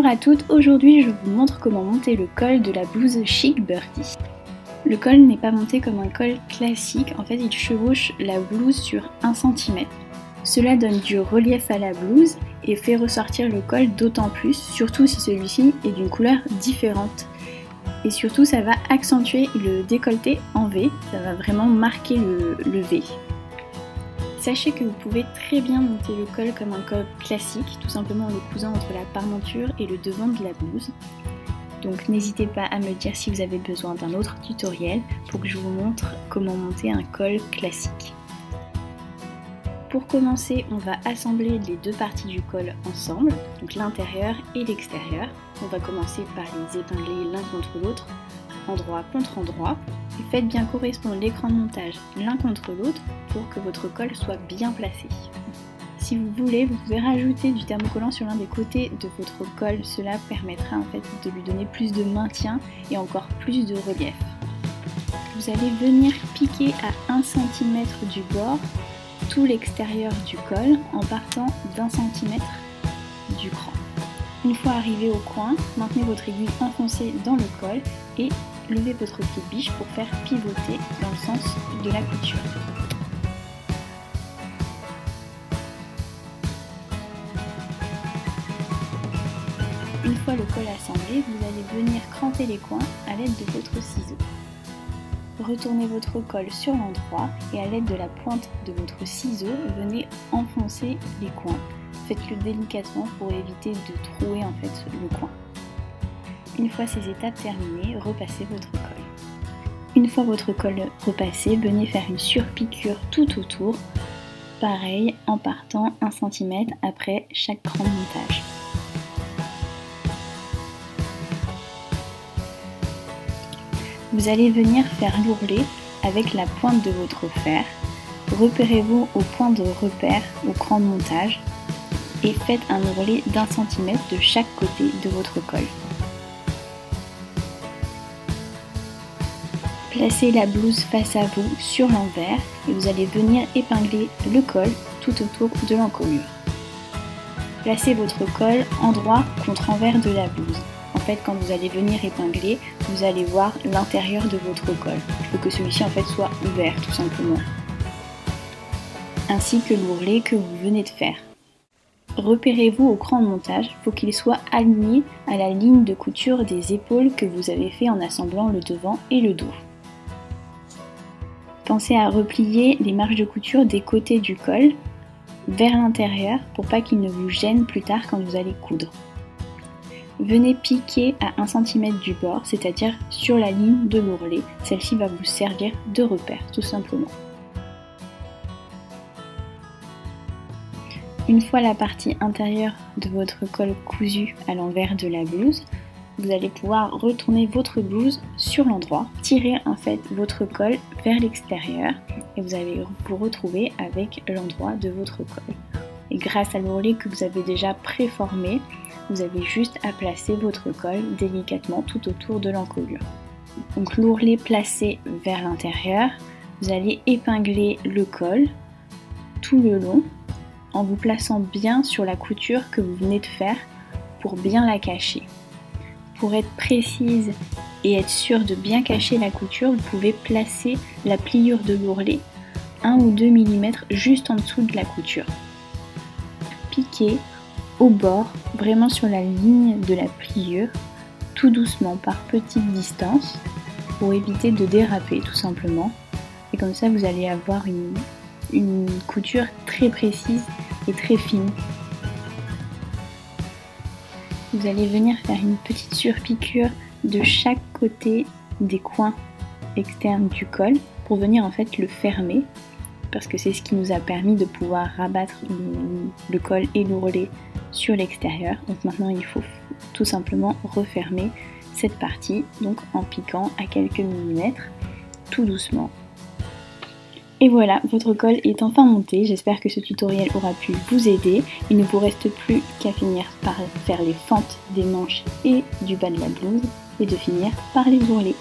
Bonjour à toutes, aujourd'hui je vous montre comment monter le col de la blouse Chic Birdie. Le col n'est pas monté comme un col classique, en fait il chevauche la blouse sur 1 cm. Cela donne du relief à la blouse et fait ressortir le col d'autant plus, surtout si celui-ci est d'une couleur différente. Et surtout ça va accentuer le décolleté en V, ça va vraiment marquer le V. Sachez que vous pouvez très bien monter le col comme un col classique, tout simplement en le cousant entre la parmenture et le devant de la blouse. Donc n'hésitez pas à me dire si vous avez besoin d'un autre tutoriel pour que je vous montre comment monter un col classique. Pour commencer, on va assembler les deux parties du col ensemble, donc l'intérieur et l'extérieur. On va commencer par les épingler l'un contre l'autre, endroit contre endroit. Et faites bien correspondre l'écran de montage l'un contre l'autre pour que votre col soit bien placé. Si vous voulez, vous pouvez rajouter du thermocollant sur l'un des côtés de votre col. Cela permettra en fait de lui donner plus de maintien et encore plus de relief. Vous allez venir piquer à 1 cm du bord tout l'extérieur du col en partant d'1 cm du cran. Une fois arrivé au coin, maintenez votre aiguille enfoncée dans le col et levez votre pied de biche pour faire pivoter dans le sens de la couture. Une fois le col assemblé, vous allez venir cranter les coins à l'aide de votre ciseau. Retournez votre col sur l'endroit et à l'aide de la pointe de votre ciseau, venez enfoncer les coins. Faites-le délicatement pour éviter de trouer en fait le coin. Une fois ces étapes terminées, repassez votre col. Une fois votre col repassé, venez faire une surpiqûre tout autour, pareil en partant 1 cm après chaque cran de montage. Vous allez venir faire l'ourlet avec la pointe de votre fer. Repérez-vous au point de repère au cran de montage et faites un ourlet d'1 cm de chaque côté de votre col. Placez la blouse face à vous sur l'envers et vous allez venir épingler le col tout autour de l'encolure. Placez votre col endroit contre envers de la blouse. En fait, quand vous allez venir épingler, vous allez voir l'intérieur de votre col. Il faut que celui-ci en fait soit ouvert tout simplement. Ainsi que l'ourlet que vous venez de faire. Repérez-vous au cran de montage, il faut qu'il soit aligné à la ligne de couture des épaules que vous avez fait en assemblant le devant et le dos. Pensez à replier les marges de couture des côtés du col vers l'intérieur pour pas qu'ils ne vous gênent plus tard quand vous allez coudre. Venez piquer à 1 cm du bord, c'est-à-dire sur la ligne de l'ourlet. Celle-ci va vous servir de repère, tout simplement. Une fois la partie intérieure de votre col cousu à l'envers de la blouse, vous allez pouvoir retourner votre blouse sur l'endroit, tirer en fait votre col vers l'extérieur et vous allez vous retrouver avec l'endroit de votre col. Et grâce à l'ourlet que vous avez déjà préformé, vous avez juste à placer votre col délicatement tout autour de l'encolure. Donc l'ourlet placé vers l'intérieur, vous allez épingler le col tout le long en vous plaçant bien sur la couture que vous venez de faire pour bien la cacher. Pour être précise et être sûr de bien cacher la couture, vous pouvez placer la pliure de l'ourlet 1 ou 2 mm juste en dessous de la couture. Piquez au bord, vraiment sur la ligne de la pliure, tout doucement par petites distances pour éviter de déraper tout simplement. Et comme ça vous allez avoir une couture très précise et très fine. Vous allez venir faire une petite surpiqûre de chaque côté des coins externes du col pour venir en fait le fermer parce que c'est ce qui nous a permis de pouvoir rabattre le col et l'ourlet sur l'extérieur. Donc maintenant il faut tout simplement refermer cette partie donc en piquant à quelques millimètres tout doucement. Et voilà, votre col est enfin monté, j'espère que ce tutoriel aura pu vous aider. Il ne vous reste plus qu'à finir par faire les fentes des manches et du bas de la blouse et de finir par les ourlets.